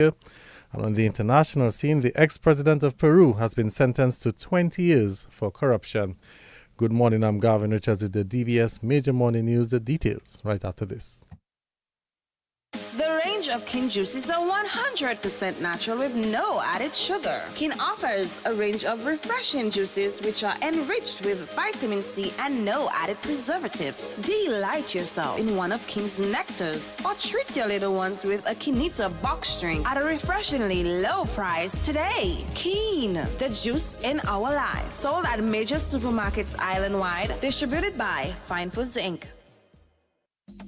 And on the international scene, the ex-president of Peru has been sentenced to 20 years for corruption. Good morning, I'm Garvin Richards with the DBS Major Morning News. The details right after this. The range of King juices are 100% natural with no added sugar. King offers a range of refreshing juices which are enriched with vitamin C and no added preservatives. Delight yourself in one of King's nectars or treat your little ones with a Kinita box drink at a refreshingly low price today. King, the juice in our lives. Sold at major supermarkets island-wide. Distributed by Fine Foods Inc.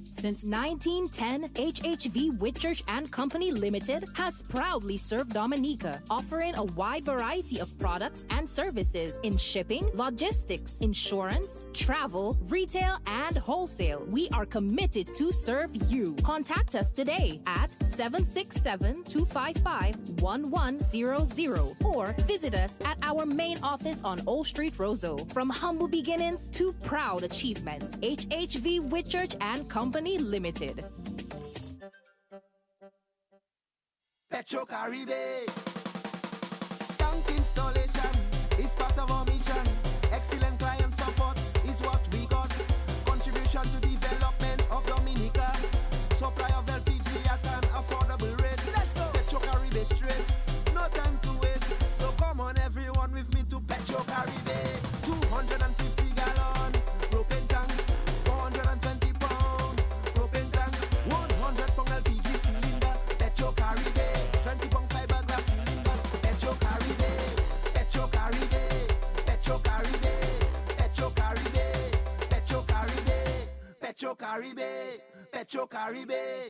Since 1910, HHV Whitchurch and Company Limited has proudly served Dominica, offering a wide variety of products and services in shipping, logistics, insurance, travel, retail, and wholesale. We are committed to serve you. Contact us today at 767-255-1100 or visit us at our main office on Old Street, Roseau. From humble beginnings to proud achievements, HHV Whitchurch and Company Limited. Petro Caribe. Tank installation is part of our mission. Excellent client support is what we got. Contribution to development of Dominica. Supply of LPG at an affordable rate. Let's go. Petro Caribe straight. No time to waste. So come on everyone with me to Petro Caribe. 250 gallon propane tank. 420 pound propane tank. 100 pound LPG cylinder. Petro Caribe. 20 pound fiberglass cylinder. Petro Caribe. Petro Caribe. Petro Caribe. Petro Caribe. Petro Caribe. Petro Caribe. Petro Caribe.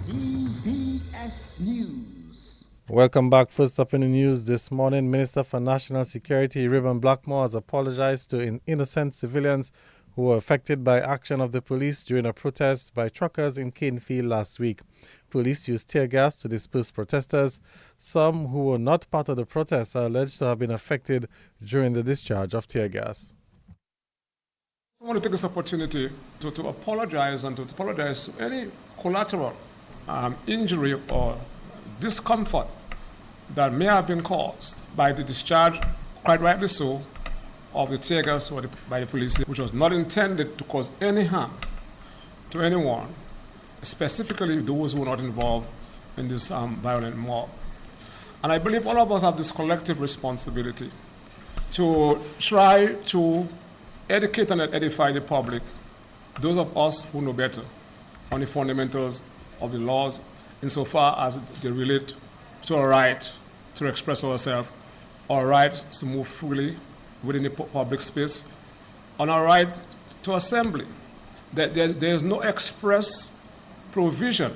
DBS News. Welcome back. First up in the news this morning, Minister for National Security Reuben Blackmore has apologized to innocent civilians who were affected by action of the police during a protest by truckers in Canefield last week. Police used tear gas to disperse protesters. Some who were not part of the protest are alleged to have been affected during the discharge of tear gas. I want to take this opportunity to apologize and to apologize to any collateral injury or discomfort that may have been caused by the discharge, quite rightly so, of the tear gas by the police, which was not intended to cause any harm to anyone, specifically those who were not involved in this violent mob. And I believe all of us have this collective responsibility to try to educate and edify the public, those of us who know better, on the fundamentals of the laws insofar as they relate to our right to express ourselves, our right to move freely within the public space, on our right to assembly. That there is no express provision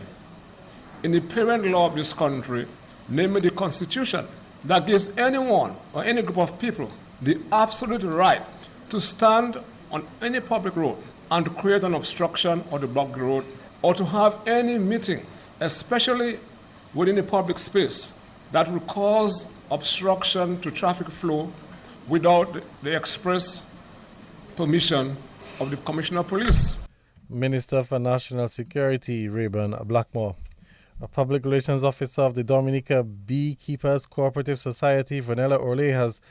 in the parent law of this country, namely the Constitution, that gives anyone or any group of people the absolute right to stand on any public road and to create an obstruction or to block the road or to have any meeting, especially within a public space, that will cause obstruction to traffic flow without the express permission of the Commissioner of Police. Minister for National Security Reuben Blackmore. A public relations officer of the Dominica Beekeepers Cooperative Society, Vanilla Orley, has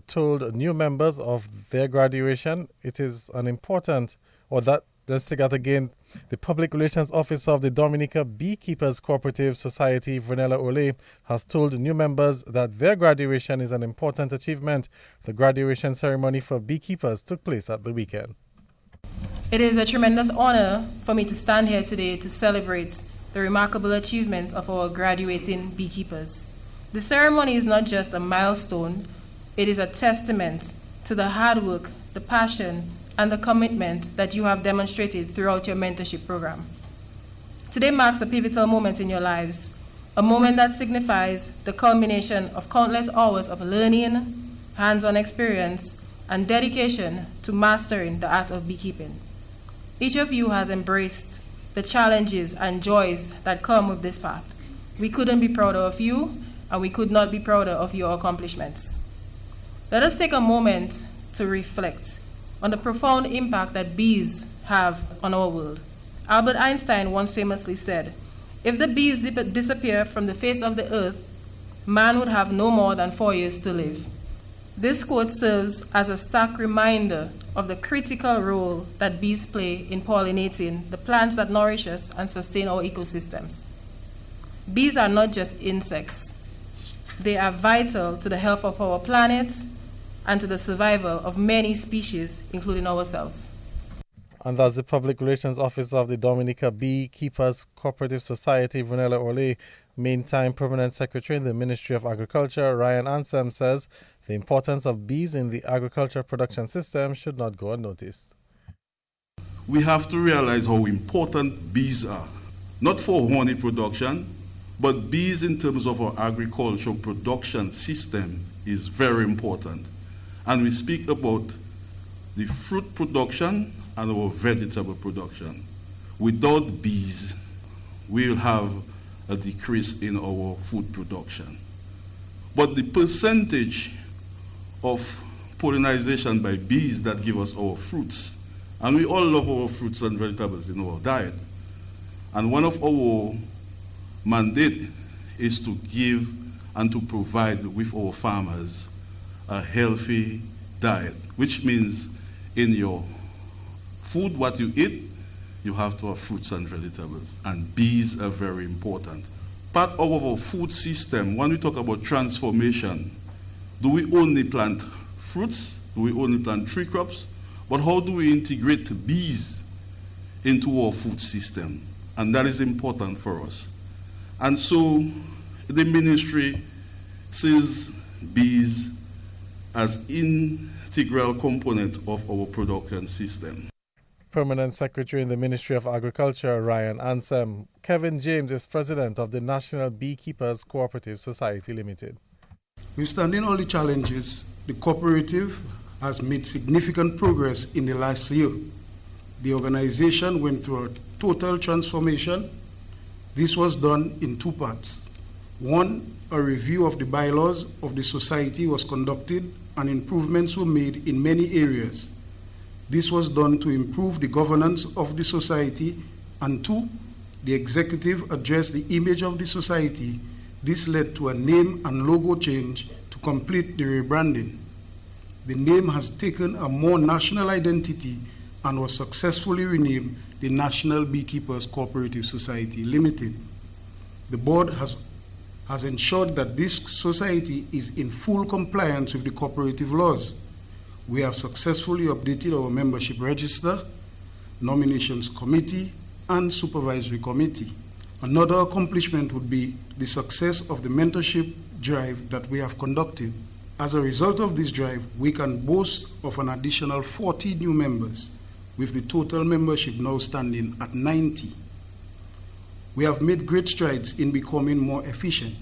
told new members of their graduation it is an important, let's take that again. The public relations officer of the Dominica Beekeepers Cooperative Society, Vanilla Orley, has told new members that their graduation is an important achievement. The graduation ceremony for beekeepers took place at the weekend. It is a tremendous honor for me to stand here today to celebrate the remarkable achievements of our graduating beekeepers. The ceremony is not just a milestone, it is a testament to the hard work, the passion, and the commitment that you have demonstrated throughout your mentorship program. Today marks a pivotal moment in your lives, a moment that signifies the culmination of countless hours of learning, hands-on experience, and dedication to mastering the art of beekeeping. Each of you has embraced the challenges and joys that come with this path. We couldn't be prouder of you, and we could not be prouder of your accomplishments. Let us take a moment to reflect on the profound impact that bees have on our world. Albert Einstein once famously said, If the bees disappear from the face of the earth, man would have no more than 4 years to live. This quote serves as a stark reminder of the critical role that bees play in pollinating the plants that nourish us and sustain our ecosystems. Bees are not just insects. They are vital to the health of our planet and to the survival of many species, including ourselves. And that's the Public Relations Officer of the Dominica Beekeepers Cooperative Society, Vanilla Orley. Meantime, Permanent Secretary in the Ministry of Agriculture, Ryan Ansem, says the importance of bees in the agriculture production system should not go unnoticed. We have to realize how important bees are, not for honey production, but bees in terms of our agricultural production system is very important. And we speak about the fruit production and our vegetable production. Without bees, we'll have a decrease in our food production. But the percentage of pollination by bees that give us our fruits, and we all love our fruits and vegetables in our diet, and one of our mandate is to give and to provide with our farmers a healthy diet, which means in your food, what you eat, you have to have fruits and vegetables, and bees are very important. Part of our food system, when we talk about transformation, do we only plant fruits? Do we only plant tree crops? But how do we integrate bees into our food system? And that is important for us. And so the ministry sees bees as integral component of our production system. Permanent Secretary in the Ministry of Agriculture, Ryan Ansem. Kevin James is President of the National Beekeepers Cooperative Society Limited. Withstanding all the challenges, the cooperative has made significant progress in the last year. The organization went through a total transformation. This was done in two parts. One, a review of the bylaws of the society was conducted and improvements were made in many areas. This was done to improve the governance of the society. And two, the executive addressed the image of the society. This led to a name and logo change to complete the rebranding. The name has taken a more national identity and was successfully renamed the National Beekeepers Cooperative Society Limited. The board has ensured that this society is in full compliance with the cooperative laws. We have successfully updated our membership register, nominations committee, and supervisory committee. Another accomplishment would be the success of the mentorship drive that we have conducted. As a result of this drive, we can boast of an additional 40 new members, with the total membership now standing at 90. We have made great strides in becoming more efficient.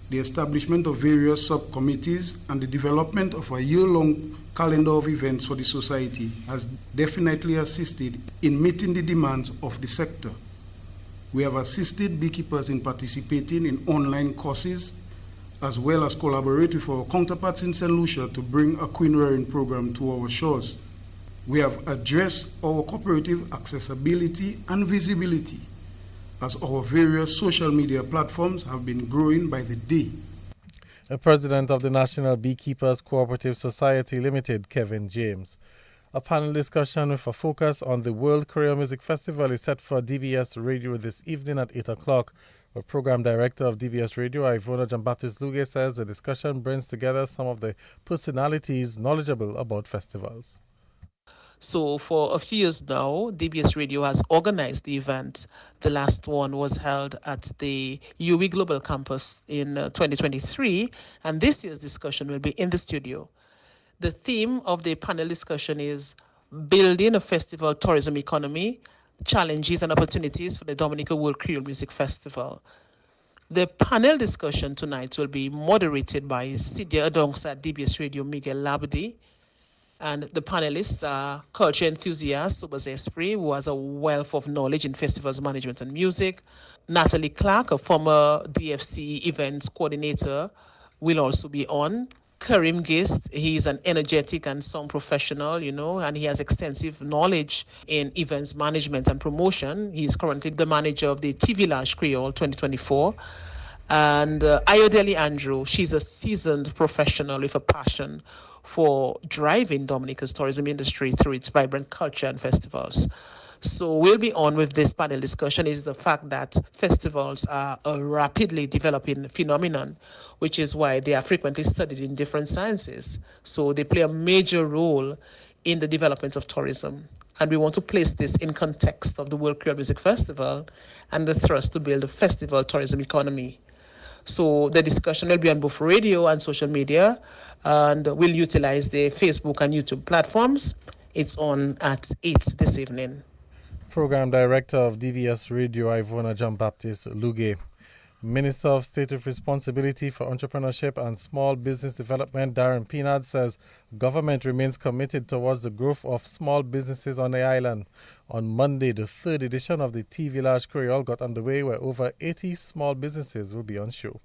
The establishment of various subcommittees and the development of a year-long calendar of events for the society has definitely assisted in meeting the demands of the sector. We have assisted beekeepers in participating in online courses, as well as collaborate with our counterparts in St. Lucia to bring a queen rearing program to our shores. We have addressed our cooperative accessibility and visibility, as our various social media platforms have been growing by the day. The President of the National Beekeepers Cooperative Society Limited, Kevin James. A panel discussion with a focus on the World Korea Music Festival is set for DBS Radio this evening at 8 o'clock. The Program Director of DBS Radio, Ivona Jean-Baptiste Lugue, says the discussion brings together some of the personalities knowledgeable about festivals. So for a few years now, DBS Radio has organized the event. The last one was held at the UE Global Campus in 2023, and this year's discussion will be in the studio. The theme of the panel discussion is Building a Festival Tourism Economy, Challenges and Opportunities for the Dominica World Creole Music Festival. The panel discussion tonight will be moderated by Sidia Adongsa at DBS Radio, Miguel Labdi, and the panelists are culture enthusiast Sobas Esprit, who has a wealth of knowledge in festivals management and music. Natalie Clark, a former DFC events coordinator, will also be on. Karim Gist. He's an energetic and song professional, and he has extensive knowledge in events management and promotion. He's currently the manager of the TV Village Creole 2024. And Ayodele Andrew, she's a seasoned professional with a passion for driving Dominica's tourism industry through its vibrant culture and festivals. So we'll be on with this panel discussion is the fact that festivals are a rapidly developing phenomenon, which is why they are frequently studied in different sciences. So they play a major role in the development of tourism. And we want to place this in context of the World Creole Music Festival and the thrust to build a festival tourism economy. So the discussion will be on both radio and social media, and we'll utilize the Facebook and YouTube platforms. It's on at 8 this evening. Program Director of DBS Radio, Ivona Jean-Baptiste Lugue. Minister of State with Responsibility for Entrepreneurship and Small Business Development, Darren Pinard, says government remains committed towards the growth of small businesses on the island. On Monday, the third edition of the TV Village Creole got underway, where over 80 small businesses will be on show.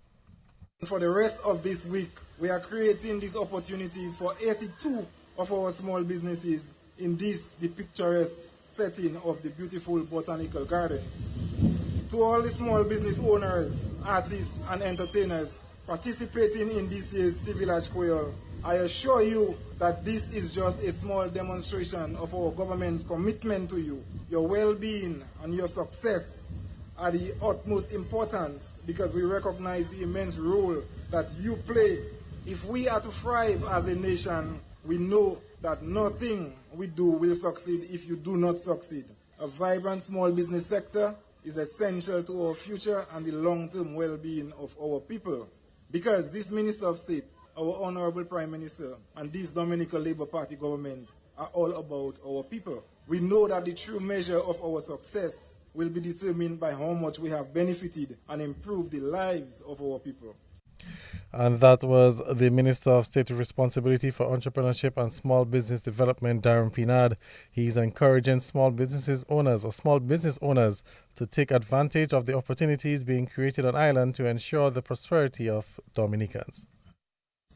For the rest of this week, we are creating these opportunities for 82 of our small businesses in the picturesque setting of the beautiful botanical gardens. To all the small business owners, artists and entertainers participating in this year's TV Village Creole, I assure you that this is just a small demonstration of our government's commitment to you. Your well-being and your success are the utmost importance because we recognize the immense role that you play. If we are to thrive as a nation, we know that nothing we do will succeed if you do not succeed. A vibrant small business sector is essential to our future and the long-term well-being of our people. Because this Minister of State, our Honorable Prime Minister, and this Dominican Labour Party government are all about our people. We know that the true measure of our success will be determined by how much we have benefited and improved the lives of our people. And that was the Minister of State with Responsibility for Entrepreneurship and Small Business Development, Darren Pinard. He's encouraging small business owners to take advantage of the opportunities being created on island to ensure the prosperity of Dominicans.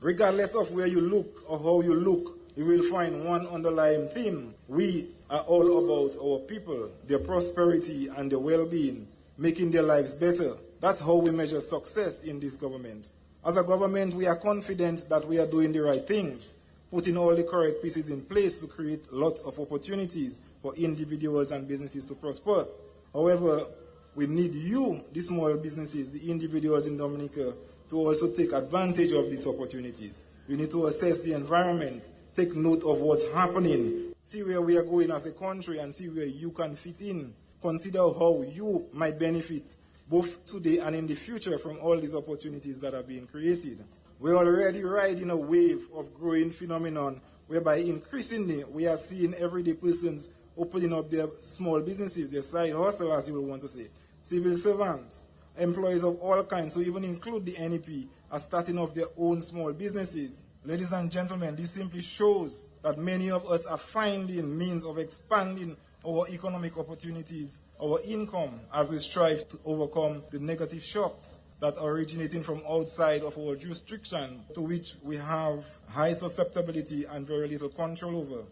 Regardless of where you look or how you look, you will find one underlying theme. We are all about our people, their prosperity and their well-being, making their lives better. That's how we measure success in this government. As a government, we are confident that we are doing the right things, putting all the correct pieces in place to create lots of opportunities for individuals and businesses to prosper. However, we need you, the small businesses, the individuals in Dominica, to also take advantage of these opportunities. We need to assess the environment, take note of what's happening, see where we are going as a country and see where you can fit in. Consider how you might benefit both today and in the future from all these opportunities that are being created. We're already riding a wave of growing phenomenon whereby increasingly we are seeing everyday persons opening up their small businesses, their side hustle, as you will want to say. Civil servants, employees of all kinds, so even include the NEP, are starting off their own small businesses. Ladies and gentlemen, this simply shows that many of us are finding means of expanding our economic opportunities, our income, as we strive to overcome the negative shocks that are originating from outside of our jurisdiction, to which we have high susceptibility and very little control over.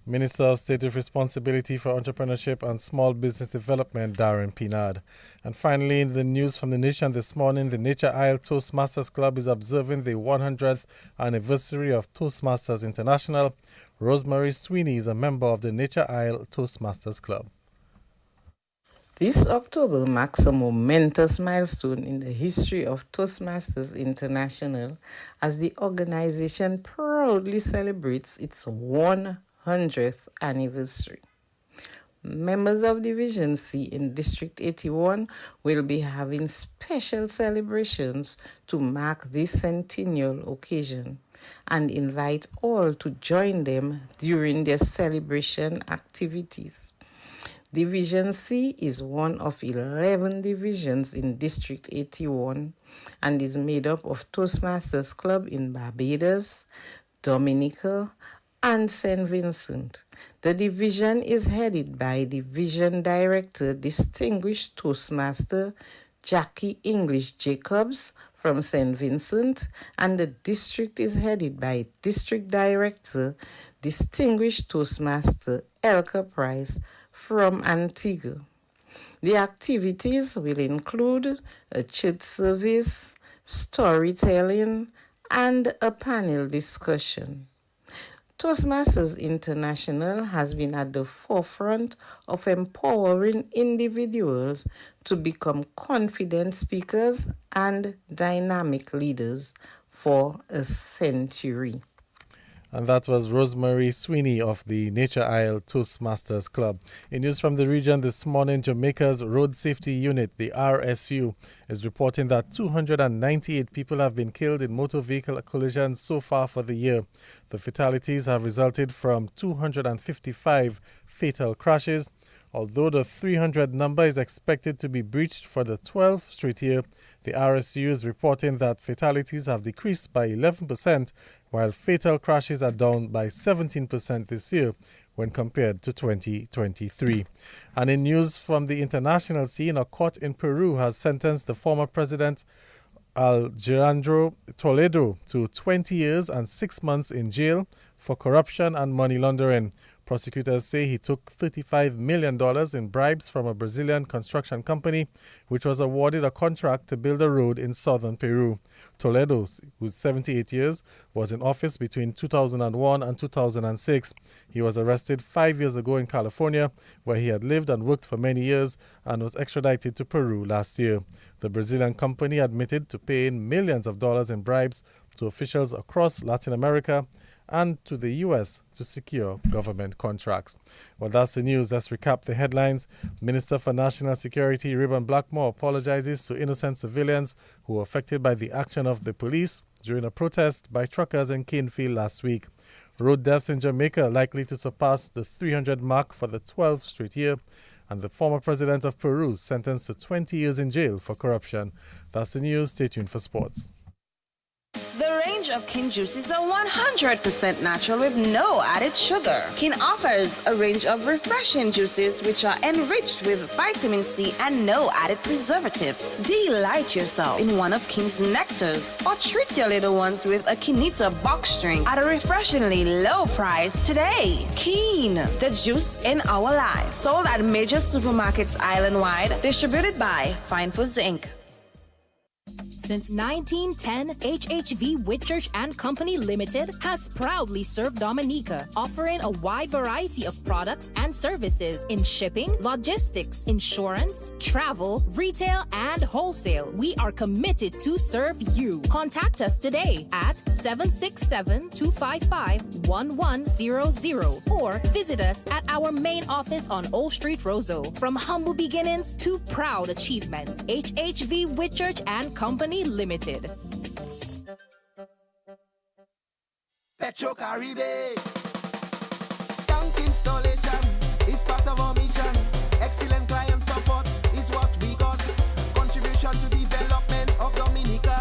Minister of State with Responsibility for Entrepreneurship and Small Business Development, Darren Pinard. And finally, in the news from the nation this morning, the Nature Isle Toastmasters Club is observing the 100th anniversary of Toastmasters International. Rosemary Sweeney is a member of the Nature Isle Toastmasters Club. This October marks a momentous milestone in the history of Toastmasters International as the organization proudly celebrates its 100th anniversary. Members of Division C in District 81 will be having special celebrations to mark this centennial occasion and invite all to join them during their celebration activities. Division C is one of 11 divisions in District 81 and is made up of Toastmasters Club in Barbados, Dominica, and St. Vincent. The division is headed by Division Director, Distinguished Toastmaster Jackie English Jacobs from St. Vincent, and the district is headed by District Director, Distinguished Toastmaster Elka Price from Antigua. The activities will include a church service, storytelling, and a panel discussion. Toastmasters International has been at the forefront of empowering individuals to become confident speakers and dynamic leaders for a century. And that was Rosemary Sweeney of the Nature Isle Toastmasters Club. In news from the region this morning, Jamaica's Road Safety Unit, the RSU, is reporting that 298 people have been killed in motor vehicle collisions so far for the year. The fatalities have resulted from 255 fatal crashes. Although the 300 number is expected to be breached for the 12th straight year, the RSU is reporting that fatalities have decreased by 11%, while fatal crashes are down by 17% this year when compared to 2023. And in news from the international scene, a court in Peru has sentenced the former president Alejandro Toledo to 20 years and 6 months in jail for corruption and money laundering. Prosecutors say he took $35 million in bribes from a Brazilian construction company, which was awarded a contract to build a road in southern Peru. Toledo, who's 78 years, was in office between 2001 and 2006. He was arrested 5 years ago in California, where he had lived and worked for many years, and was extradited to Peru last year. The Brazilian company admitted to paying millions of dollars in bribes to officials across Latin America and to the U.S. to secure government contracts. Well, that's the news. Let's recap the headlines. Minister for National Security Reuben Blackmore apologizes to innocent civilians who were affected by the action of the police during a protest by truckers in Canefield last week. Road deaths in Jamaica likely to surpass the 300 mark for the 12th straight year. And the former president of Peru sentenced to 20 years in jail for corruption. That's the news. Stay tuned for sports. The range of Kin juices are 100% natural with no added sugar. Kin offers a range of refreshing juices which are enriched with vitamin C and no added preservatives. Delight yourself in one of Kin's nectars or treat your little ones with a Kinita box drink at a refreshingly low price today. Kin, the juice in our lives. Sold at major supermarkets island-wide. Distributed by Fine Foods Inc. Since 1910, HHV Whitchurch and Company Limited has proudly served Dominica, offering a wide variety of products and services in shipping, logistics, insurance, travel, retail, and wholesale. We are committed to serve you. Contact us today at 767-255-1100 or visit us at our main office on Old Street, Roseau. From humble beginnings to proud achievements, HHV Whitchurch and Company Limited. Petro Caribe. Tank installation is part of our mission. Excellent client support is what we got. Contribution to development of Dominica.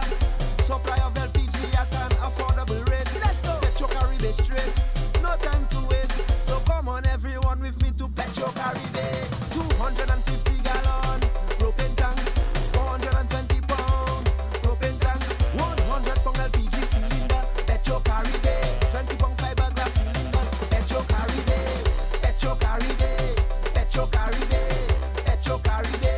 Supply of LPG at an affordable rate. Let's go. Petro Caribe straight. No time to waste. So come on everyone with me to Petro Caribe. 250 gallon propane tank. 420 pound propane tank. 100 pound LPG cylinder. Petro Caribe. 20 pound fiberglass cylinder. Petro Caribe. Petro Caribe. Petro Caribe. Petro Caribe.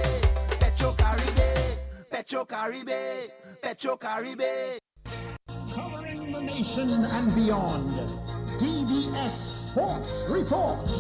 Petro Caribe. Petro Caribe. Petro Caribe. Covering the nation and beyond. DBS Sports Report.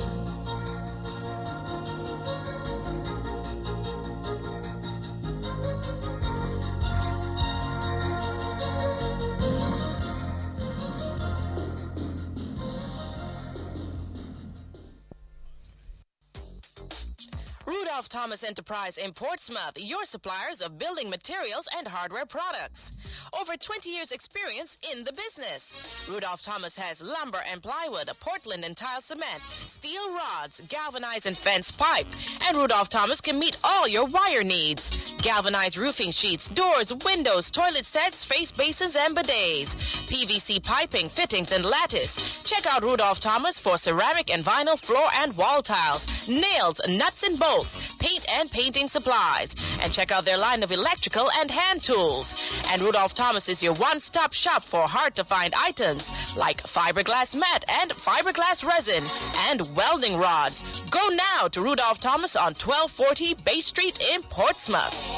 Rudolph Thomas Enterprise in Portsmouth, your suppliers of building materials and hardware products. Over 20 years experience in the business. Rudolph Thomas has lumber and plywood, Portland and tile cement, steel rods, galvanized and fence pipe. And Rudolph Thomas can meet all your wire needs. galvanized roofing sheets, doors, windows, toilet sets, face basins, and bidets, PVC piping, fittings, and lattice. Check out Rudolph Thomas for ceramic and vinyl floor and wall tiles, nails, nuts and bolts, paint and painting supplies. And check out their line of electrical and hand tools. And Rudolph Thomas is your one-stop shop for hard-to-find items like fiberglass mat and fiberglass resin and welding rods. Go now to Rudolph Thomas on 1240 Bay Street in Portsmouth.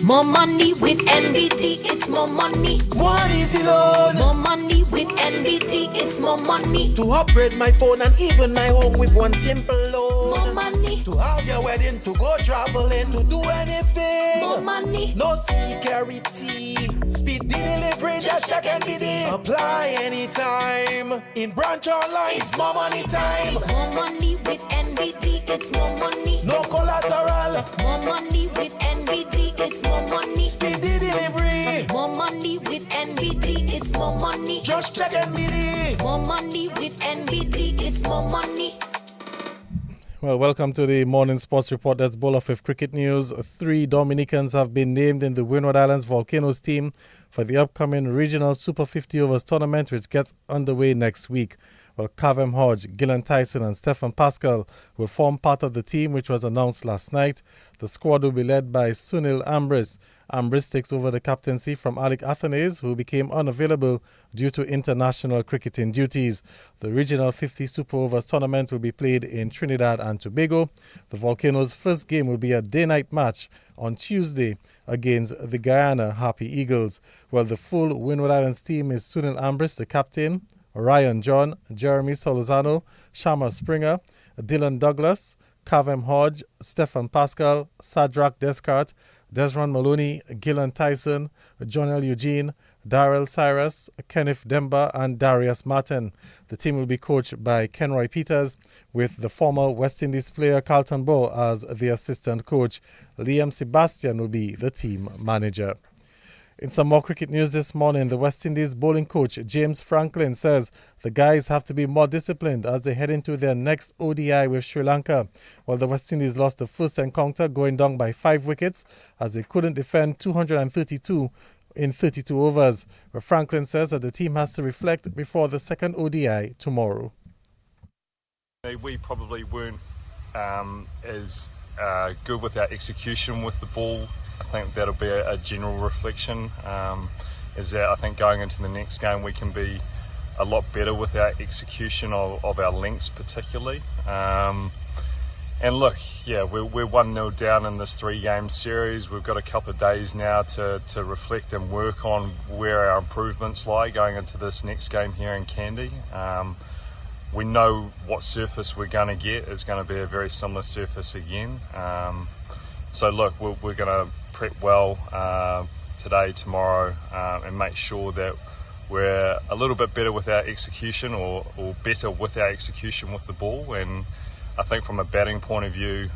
More money with NBT, it's more money. One easy loan. More money with NBT, it's more money. To upgrade my phone and even my home with one simple loan. More money. To have your wedding, to go traveling, to do anything. More money. No security. Speed the delivery, just check NBT. Apply anytime. In branch or line, it's more money time. More money with NBT, it's more money. No collateral. More money with NBT, it's more money. Speed the delivery. More money with NBT, it's more money. Just check NBT. More money with NBT, it's more money. Well, welcome to the morning sports report. That's Bowl of Cricket News. 3 Dominicans have been named in the Windward Islands Volcanoes team for the upcoming regional Super 50 Overs tournament, which gets underway next week. Well, Cavem Hodge, Gillan Tyson and Stefan Pascal will form part of the team, which was announced last night. The squad will be led by Sunil Ambris. Ambris takes over the captaincy from Alec Athanaze, who became unavailable due to international cricketing duties. The regional 50 Super Overs tournament will be played in Trinidad and Tobago. The Volcanoes' first game will be a day-night match on Tuesday against the Guyana Happy Eagles. Well, the full Windward Islands team is Sunil Ambris, the captain, Ryan John, Jeremy Solozano, Shama Springer, Dylan Douglas, Cavem Hodge, Stefan Pascal, Sadrak Descartes, Desron Maloney, Gillan Tyson, John L. Eugene, Darrell Cyrus, Kenneth Demba, and Darius Martin. The team will be coached by Kenroy Peters, with the former West Indies player Carlton Bow as the assistant coach. Liam Sebastian will be the team manager. In some more cricket news this morning, the West Indies bowling coach James Franklin says the guys have to be more disciplined as they head into their next ODI with Sri Lanka. While the West Indies lost the first encounter, going down by 5 wickets as they couldn't defend 232 in 32 overs. But Franklin says that the team has to reflect before the second ODI tomorrow. We probably weren't as good with our execution with the ball. I think that'll be a general reflection, is that I think going into the next game we can be a lot better with our execution of our lengths particularly. And look, yeah, we're 1-0 down in this 3-game series. We've got a couple of days now to reflect and work on where our improvements lie going into this next game here in Kandy. We know what surface we're going to get. It's going to be a very similar surface again. So look, we're going to prep well today, tomorrow, and make sure that we're a little bit better with our execution or better with our execution with the ball. And I think from a batting point of view,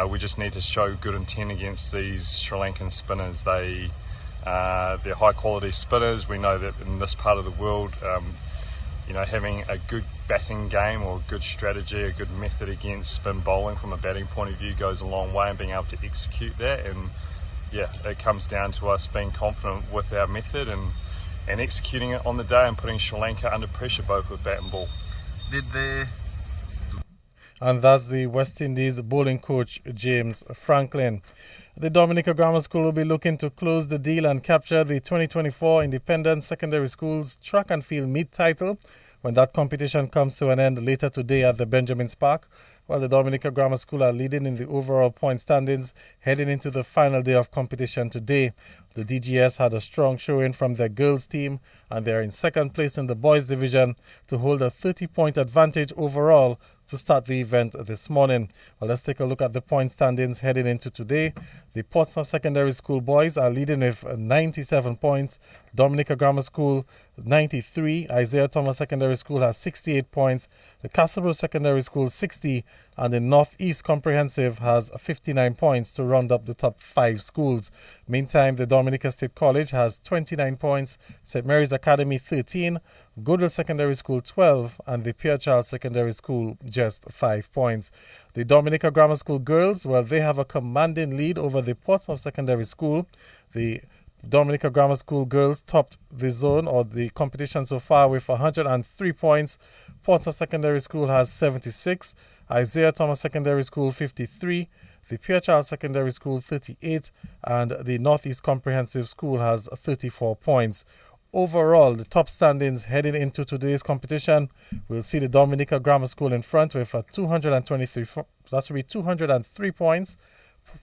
we just need to show good intent against these Sri Lankan spinners. They're high quality spinners. We know that in this part of the world, having a good batting game or a good strategy, a good method against spin bowling from a batting point of view goes a long way, and being able to execute that. And yeah, it comes down to us being confident with our method and executing it on the day and putting Sri Lanka under pressure both with bat and ball. And that's the West Indies bowling coach James Franklin. The Dominica Grammar School will be looking to close the deal and capture the 2024 Independent Secondary Schools Track and Field Meet title when that competition comes to an end later today at the Benjamin's Park. While the Dominica Grammar School are leading in the overall point standings heading into the final day of competition today. The DGS had a strong showing from their girls team, and they're in second place in the boys division to hold a 30-point advantage overall to start the event this morning. Well, let's take a look at the point standings heading into today. The Portsmouth Secondary School boys are leading with 97 points. Dominica Grammar School 93. Isaiah Thomas Secondary School has 68 points. The Castleboro Secondary School 60, and the Northeast Comprehensive has 59 points to round up the top 5 schools. Meantime, the Dominica State College has 29 points, St. Mary's Academy 13, Goodwill Secondary School 12, and the Pierre Charles Secondary School just 5 points. The Dominica Grammar School girls, well, they have a commanding lead over the Portsmouth Secondary School. The Dominica Grammar School girls topped the zone or the competition so far with 103 points. Portsmouth Secondary School has 76. Isaiah Thomas Secondary School 53. The Pierre Charles Secondary School 38. And the Northeast Comprehensive School has 34 points. Overall, the top standings heading into today's competition, we'll see the Dominica Grammar School in front with 203 points.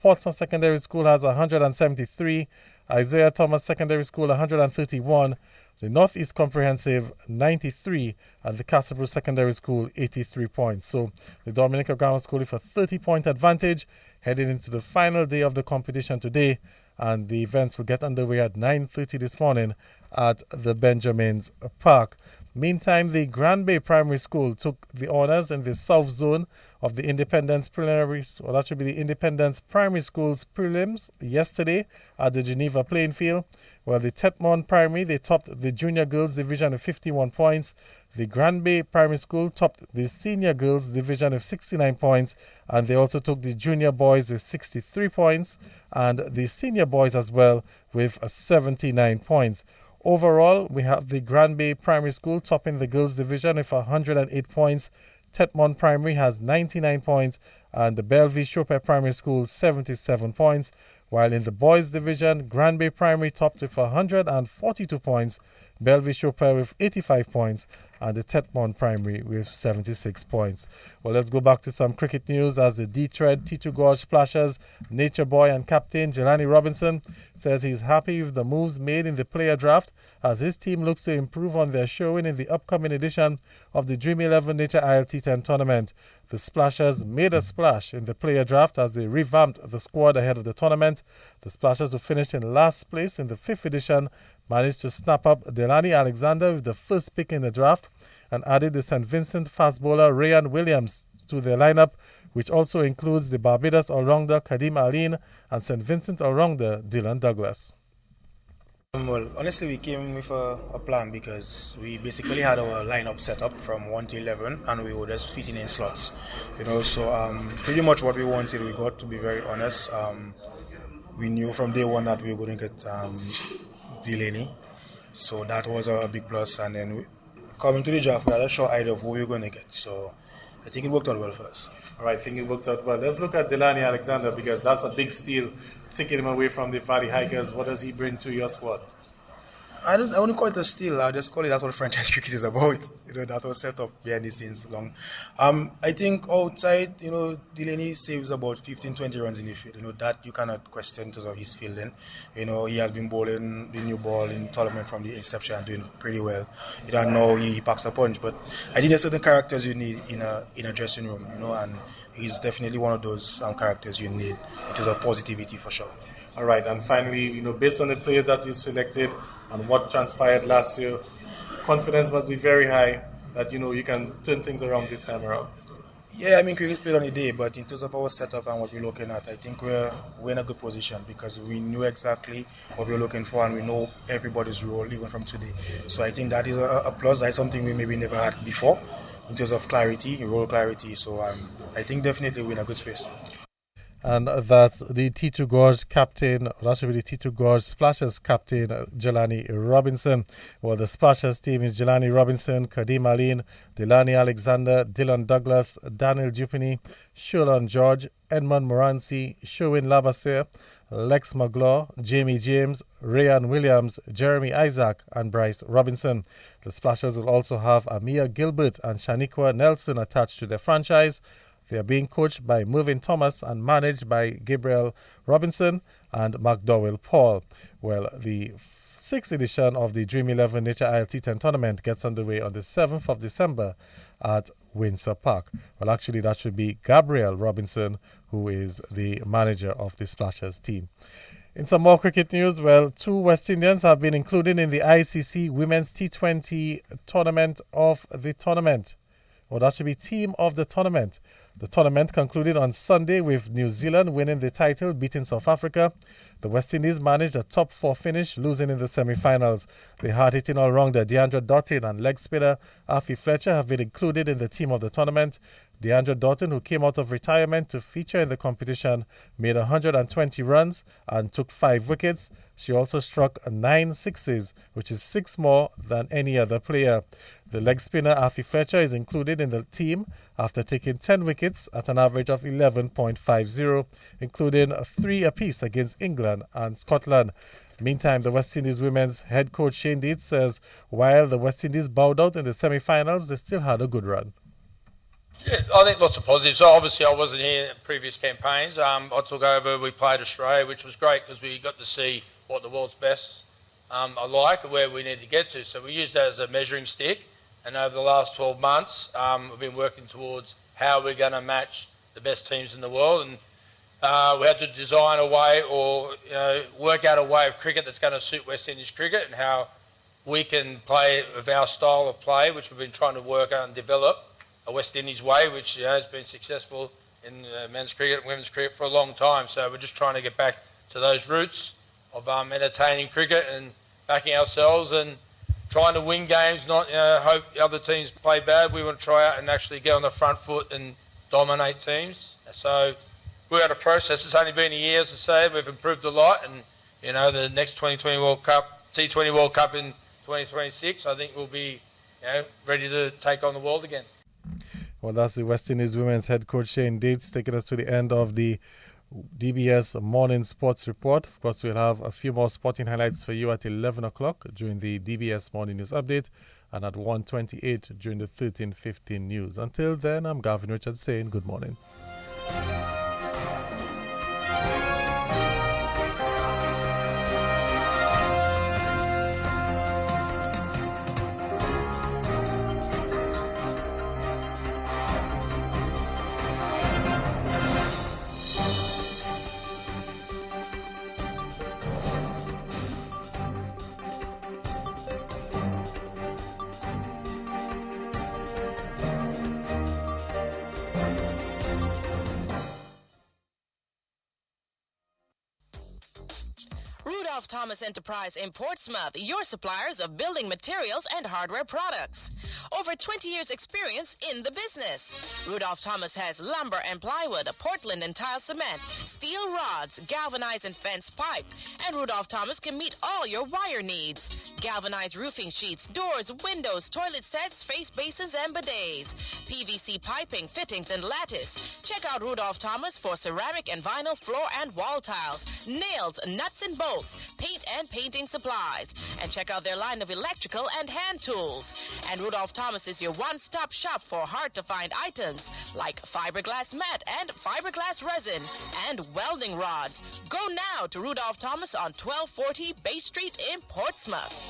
Portsmouth Secondary School has 173. Isaiah Thomas Secondary School 131. The Northeast Comprehensive 93, and the Castleboro Secondary School 83 points. So the Dominica Grammar School with a 30-point advantage heading into the final day of the competition today, and the events will get underway at 9:30 this morning at the Benjamins Park. Meantime, the Grand Bay Primary School took the honors in the South Zone of the Independence Preliminaries, well, that should be the Independence Primary School's prelims yesterday at the Geneva playing field. Well, the Tetmon Primary, they topped the Junior Girls Division with 51 points. The Grand Bay Primary School topped the Senior Girls Division with 69 points, and they also took the Junior Boys with 63 points, and the Senior Boys as well with 79 points. Overall, we have the Grand Bay Primary School topping the girls division with 108 points. Tetmon Primary has 99 points, and the Bellevue Chopin Primary School 77 points. While in the boys division, Grand Bay Primary topped with 142 points, Bellevue Chopin with 85 points, and the Tetmon Primary with 76 points. Well, let's go back to some cricket news as the D-Thread T2 Gorge Splashers Nature Boy and captain Jelani Robinson says he's happy with the moves made in the player draft as his team looks to improve on their showing in the upcoming edition of the Dream 11 Nature ILT10 tournament. The Splashers made a splash in the player draft as they revamped the squad ahead of the tournament. The Splashers, who finished in last place in the 5th edition, managed to snap up Delani Alexander with the first pick in the draft and added the St. Vincent fast bowler Rayan Williams to their lineup, which also includes the Barbados all-rounder Kadim Aline and St. Vincent all-rounder Dylan Douglas. Well, honestly, we came with a plan because we basically had our lineup set up from 1 to 11 and we were just fitting in slots, so pretty much what we wanted we got, to be very honest. We knew from day one that we were going to get Delaney, so that was a big plus, and then coming to the draft we had a short idea of who we were going to get, so I think it worked out well for us. All right, I think it worked out well. Let's look at Delani Alexander because that's a big steal, taking him away from the Valley Hikers. What does he bring to your squad? I wouldn't call it a steal. I just call it that's what franchise cricket is about. That was set up behind the scenes long. I think outside, Delaney saves about 15-20 runs in the field. That you cannot question in terms of his fielding. He has been bowling the new ball in tournament from the inception and doing pretty well. And now he packs a punch. But I think there's certain characters you need in a dressing room, and he's definitely one of those characters you need. It is a positivity for sure. All right, and finally, based on the players that you selected and what transpired last year, confidence must be very high that you can turn things around this time around. Yeah, cricket played on the day, but in terms of our setup and what we're looking at, I think we're in a good position because we knew exactly what we're looking for and we know everybody's role even from today. So I think that is a plus. That's something we maybe never had before in terms of clarity, role clarity. So I think definitely we're in a good space. And that's the T2 Gorge captain, that should be the T2 Gorge Splashers captain, Jelani Robinson. Well, the Splashers team is Jelani Robinson, Kadim Aline, Delani Alexander, Dylan Douglas, Daniel Dupini, Sherlon George, Edmund Moranci, Sherwin Lavasseur, Lex McGlaw, Jamie James, Rayan Williams, Jeremy Isaac, and Bryce Robinson. The Splashers will also have Amia Gilbert and Shaniqua Nelson attached to their franchise. They are being coached by Mervyn Thomas and managed by Gabriel Robinson and McDowell Paul. Well, the 6th edition of the Dream 11 Nature ILT10 tournament gets underway on the 7th of December at Windsor Park. Well, actually, that should be Gabriel Robinson, who is the manager of the Splashers team. In some more cricket news, well, 2 West Indians have been included in the ICC Women's T20 tournament of the tournament. Or that should be team of the tournament. The tournament concluded on Sunday with New Zealand winning the title, beating South Africa. The West Indies managed a top 4 finish, losing in the semi-finals. The hard-hitting all-rounder Deandra Dottin and leg spinner Afi Fletcher have been included in the team of the tournament. Deandra Dottin, who came out of retirement to feature in the competition, made 120 runs and took 5 wickets. She also struck 9 sixes, which is 6 more than any other player. The leg spinner Afi Fletcher is included in the team after taking 10 wickets at an average of 11.50, including 3 apiece against England and Scotland. Meantime, the West Indies women's head coach Shane Deeds says while the West Indies bowed out in the semi-finals, they still had a good run. Yeah, I think lots of positives. So obviously I wasn't here in previous campaigns. I took over, we played Australia, which was great because we got to see what the world's best are like and where we need to get to. So we used that as a measuring stick. And over the last 12 months, we've been working towards how we're going to match the best teams in the world. And we had to design a way or work out a way of cricket that's going to suit West Indies cricket and how we can play with our style of play, which we've been trying to work on and develop a West Indies way, which has been successful in men's cricket and women's cricket for a long time. So we're just trying to get back to those roots of entertaining cricket and backing ourselves and trying to win games, not hope the other teams play bad. We want to try out and actually get on the front foot and dominate teams. So we're at a process. It's only been a year, as I say. We've improved a lot. And, the next 2020 World Cup, T20 World Cup in 2026, I think we'll be ready to take on the world again. Well, that's the West Indies women's head coach Shane Deeds taking us to the end of the DBS Morning Sports Report. Of course, we'll have a few more sporting highlights for you at 11 o'clock during the DBS Morning News Update and at 1:28 during the 13:15 news. Until then, I'm Gavin Richards saying good morning. Thomas Enterprise in Portsmouth, your suppliers of building materials and hardware products. Over 20 years experience in the business. Rudolph Thomas has lumber and plywood, Portland and tile cement, steel rods, galvanized and fence pipe, and Rudolph Thomas can meet all your wire needs. Galvanized roofing sheets, doors, windows, toilet sets, face basins, and bidets. PVC piping, fittings, and lattice. Check out Rudolph Thomas for ceramic and vinyl floor and wall tiles, nails, nuts and bolts, paint and painting supplies. And check out their line of electrical and hand tools. And Rudolph Thomas is your one-stop shop for hard-to-find items like fiberglass mat and fiberglass resin and welding rods. Go now to Rudolph Thomas on 1240 Bay Street in Portsmouth.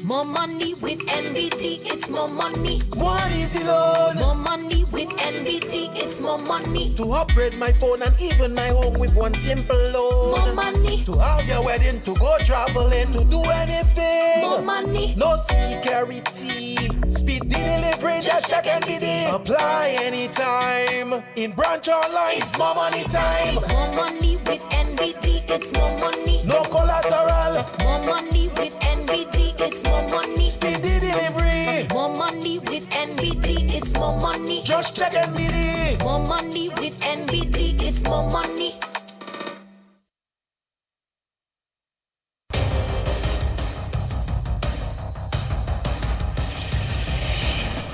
More money with NBT, it's more money. One easy loan. More money with NBT, it's more money. To upgrade my phone and even my home with one simple loan. More money. To have your wedding, to go traveling, to do anything. More money. No security. Speed the delivery, just check NBT. Apply anytime. In branch online, it's more money time. More money with NBT, it's more money. No collateral. More money with NBT, it's more money. Speedy delivery. More money with NBT, it's more money. Just check NBT. More money with NBT, it's more money.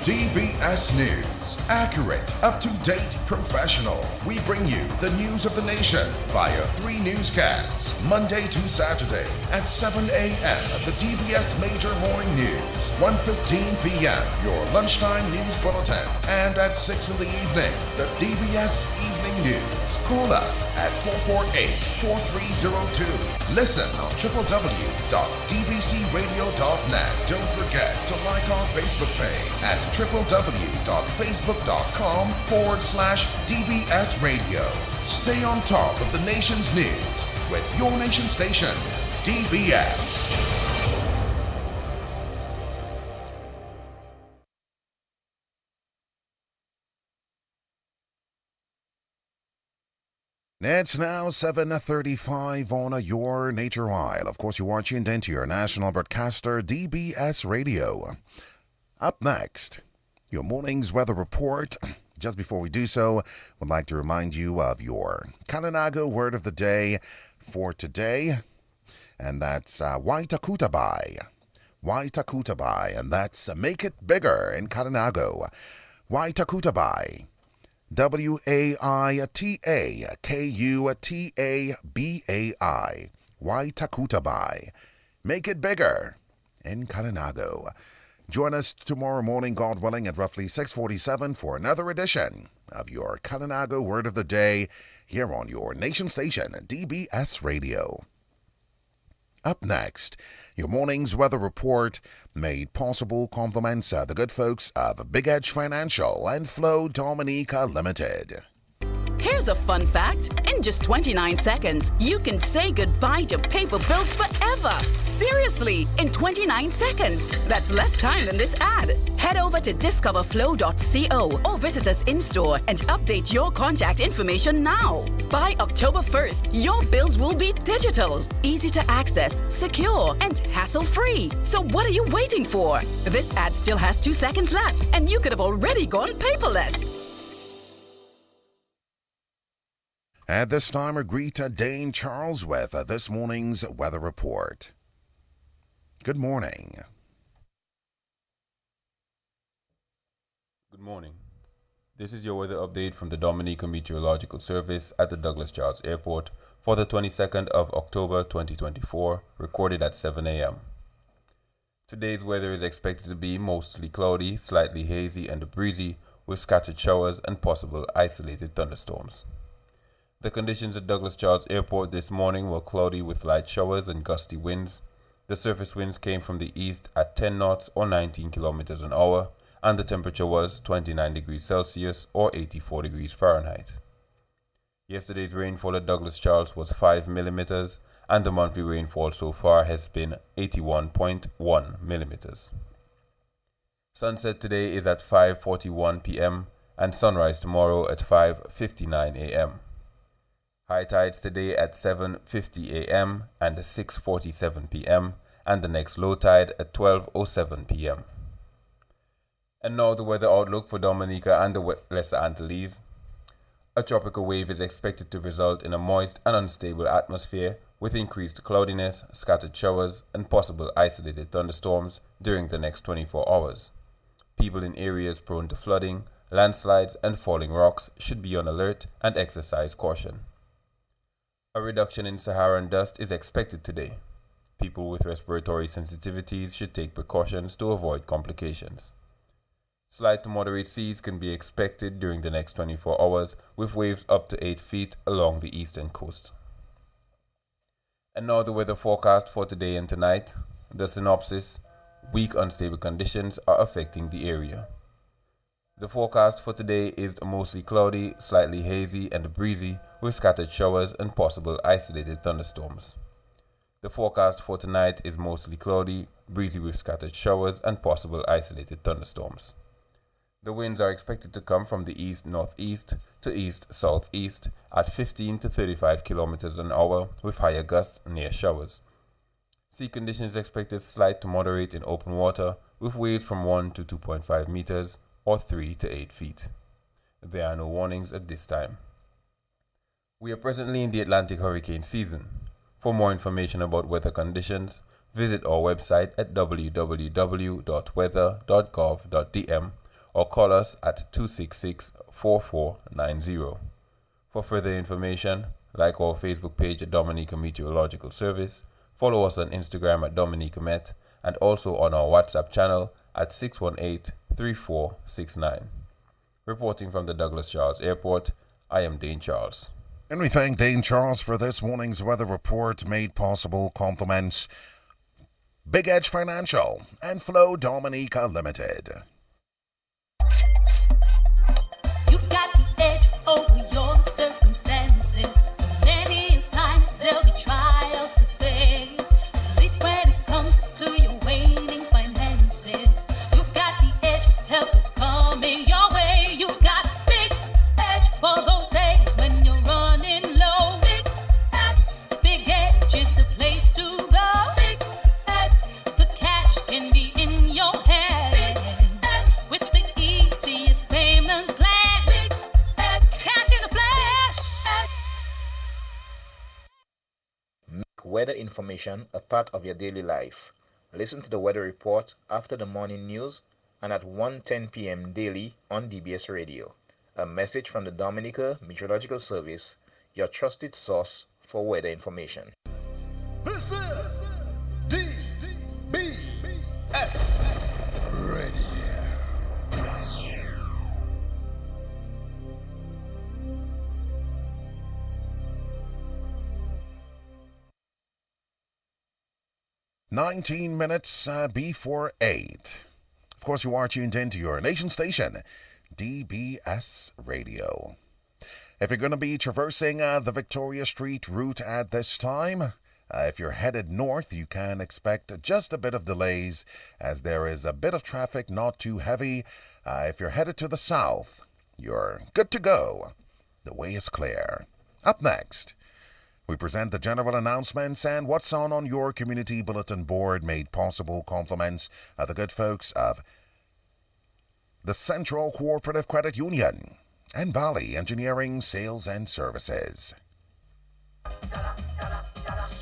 DBS News. Accurate, up-to-date, professional. We bring you the news of the nation via 3 newscasts, Monday to Saturday at 7 a.m. The DBS Major Morning News, 1:15 p.m. your lunchtime news bulletin, and at 6 in the evening, the DBS Evening breaking news. Call us at 448-4302. Listen on www.dbcradio.net. Don't forget to like our Facebook page at www.facebook.com/DBS Radio. Stay on top of the nation's news with your nation station, DBS. It's now 7:35 on your Nature Isle. Of course, you are tuned into your national broadcaster, DBS Radio. Up next, your morning's weather report. Just before we do so, would like to remind you of your Kalinago word of the day for today, and that's Waitakutabai. Waitakutabai, and that's make it bigger in Kalinago. Waitakutabai. Waitakutabai. Waitakutabai. Make it bigger in Kalinago. Join us tomorrow morning, God willing, at roughly 6:47 for another edition of your Kalinago Word of the Day here on your nation station, DBS Radio. Up next, your morning's weather report made possible compliments the good folks of Big Edge Financial and Flow Dominica Limited. Here's a fun fact. In just 29 seconds, you can say goodbye to paper bills forever. Seriously, in 29 seconds. That's less time than this ad. Head over to discoverflow.co or visit us in-store and update your contact information now. By October 1st, your bills will be digital, easy to access, secure, and hassle-free. So what are you waiting for? This ad still has 2 seconds left, and you could have already gone paperless. At this time, we greet Dane Charles with this morning's weather report. Good morning. Good morning. This is your weather update from the Dominica Meteorological Service at the Douglas Charles Airport for the 22nd of October 2024, recorded at 7 a.m. Today's weather is expected to be mostly cloudy, slightly hazy, and breezy, with scattered showers and possible isolated thunderstorms. The conditions at Douglas Charles Airport this morning were cloudy with light showers and gusty winds. The surface winds came from the east at 10 knots or 19 kilometers an hour, and the temperature was 29 degrees Celsius or 84 degrees Fahrenheit. Yesterday's rainfall at Douglas Charles was 5 millimeters, and the monthly rainfall so far has been 81.1 millimeters. Sunset today is at 5:41 p.m. and sunrise tomorrow at 5:59 a.m. High tides today at 7:50 a.m. and 6:47 p.m. and the next low tide at 12:07 p.m. And now the weather outlook for Dominica and the Lesser Antilles. A tropical wave is expected to result in a moist and unstable atmosphere with increased cloudiness, scattered showers, and possible isolated thunderstorms during the next 24 hours. People in areas prone to flooding, landslides, and falling rocks should be on alert and exercise caution. A reduction in Saharan dust is expected today. People with respiratory sensitivities should take precautions to avoid complications. Slight to moderate seas can be expected during the next 24 hours, with waves up to 8 feet along the eastern coast. And now the weather forecast for today and tonight. The synopsis: weak unstable conditions are affecting the area. The forecast for today is mostly cloudy, slightly hazy, and breezy, with scattered showers and possible isolated thunderstorms. The forecast for tonight is mostly cloudy, breezy with scattered showers and possible isolated thunderstorms. The winds are expected to come from the east-northeast to east-southeast at 15 to 35 kilometers an hour, with higher gusts near showers. Sea conditions expected slight to moderate in open water, with waves from 1 to 2.5 meters, or 3 to 8 feet. There are no warnings at this time. We are presently in the Atlantic hurricane season. For more information about weather conditions, visit our website at www.weather.gov.dm or call us at 266-4490. For further information, like our Facebook page at Dominica Meteorological Service, follow us on Instagram at Dominica Met, and also on our WhatsApp channel at 618-3469. Reporting from the Douglas Charles Airport, I am Dane Charles. And we thank Dane Charles for this morning's weather report, made possible compliments Big Edge Financial and Flow Dominica Limited. You've got the edge over your circumstances. Many times there'll be trials to face. At least when it comes to your waning finances, you've got the edge. Help is coming your way. You've got Big Edge for those days when you're running low. Big Edge is the place to go. Big Edge, the cash can be in your hand with the easiest payment plan. Big Edge, cash in a flash. Make weather information a part of your daily life. Listen to the weather report after the morning news and at 1:10 p.m. daily on DBS Radio. A message from the Dominica Meteorological Service, your trusted source for weather information. This is DBS Radio. 19 minutes before 8. Of course, you are tuned in to your nation station, DBS Radio. If you're going to be traversing the Victoria Street route at this time, if you're headed north, you can expect just a bit of delays as there is a bit of traffic, not too heavy. If you're headed to the south, you're good to go. The way is clear. Up next, we present the general announcements and what's on your community bulletin board, made possible compliments of the good folks of the Central Cooperative Credit Union and Valley Engineering Sales and Services.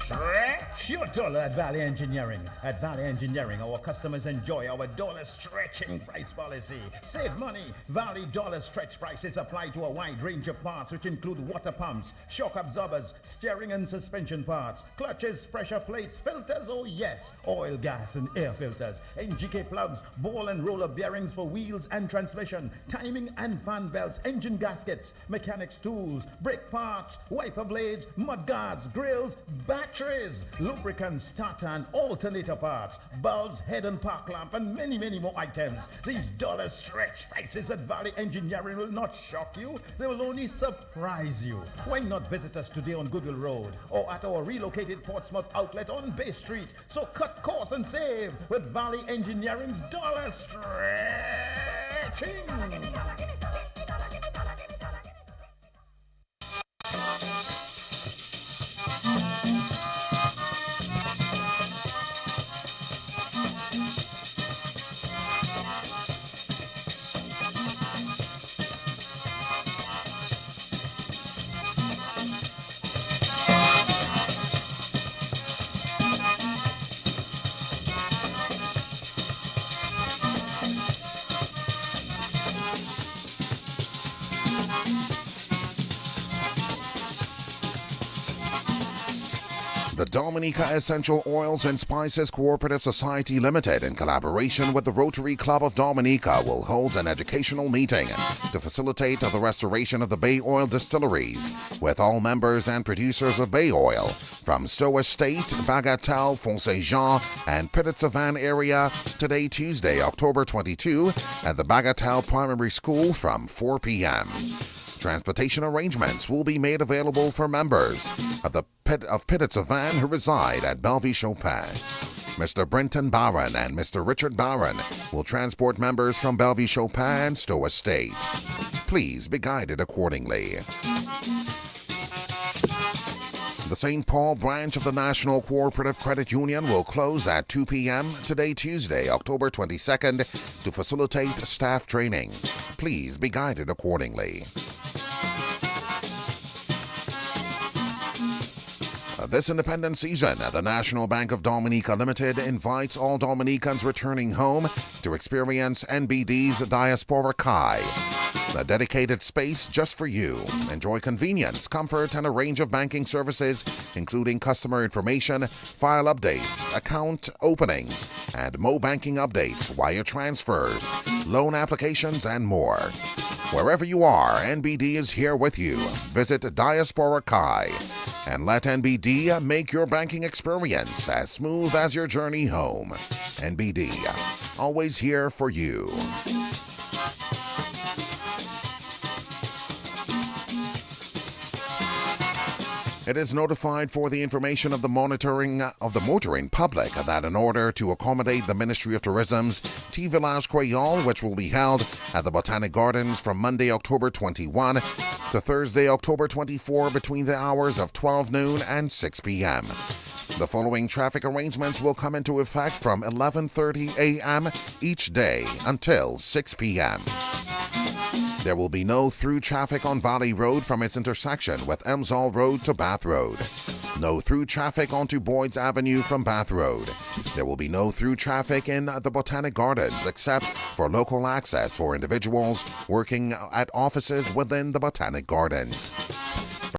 Stretch your dollar at Valley Engineering. At Valley Engineering, our customers enjoy our dollar stretching price policy. Save money. Valley dollar stretch prices apply to a wide range of parts, which include water pumps, shock absorbers, steering and suspension parts, clutches, pressure plates, filters, oh yes, oil, gas, and air filters, NGK plugs, ball and roller bearings for wheels and transmission, timing and fan belts, engine gaskets, mechanics tools, brake parts, wiper blades, mud guards, grills, batteries, lubricants, starter and alternator parts, bulbs, head and park lamp, and many more items. These dollar stretch prices at Valley Engineering will not shock you, they will only surprise you. Why not visit us today on Goodwill Road or at our relocated Portsmouth outlet on Bay Street? So cut costs and save with Valley Engineering's dollar stretching. The Dominica Essential Oils and Spices Cooperative Society Limited, in collaboration with the Rotary Club of Dominica, will hold an educational meeting to facilitate the restoration of the Bay Oil distilleries, with all members and producers of Bay Oil from Stowe Estate, Bagatelle, Font-Saint-Jean, and Petite-Savanne area today, Tuesday, October 22, at the Bagatelle Primary School from 4 p.m. Transportation arrangements will be made available for members of Petite-Savanne who reside at Bellevue-Chopin. Mr. Brenton Barron and Mr. Richard Barron will transport members from Bellevue-Chopin and Stowe Estate. Please be guided accordingly. The St. Paul branch of the National Cooperative Credit Union will close at 2 p.m. today, Tuesday, October 22nd, to facilitate staff training. Please be guided accordingly. This independent season, the National Bank of Dominica Limited invites all Dominicans returning home to experience NBD's Diaspora Kai. a dedicated space just for you. Enjoy convenience, comfort, and a range of banking services, including customer information, file updates, account openings, and Mo banking updates, wire transfers, loan applications, and more. Wherever you are, NBD is here with you. Visit Diaspora Kai and let NBD make your banking experience as smooth as your journey home. NBD, always here for you. It is notified for the information of the monitoring of the motoring public that in order to accommodate the Ministry of Tourism's Tea Village Creole, which will be held at the Botanic Gardens from Monday, October 21 to Thursday, October 24 between the hours of 12 noon and 6 p.m. The following traffic arrangements will come into effect from 11:30 a.m. each day until 6 p.m. There will be no through traffic on Valley Road from its intersection with Elmsall Road to Bath Road. No through traffic onto Boyd's Avenue from Bath Road. There will be no through traffic in the Botanic Gardens except for local access for individuals working at offices within the Botanic Gardens.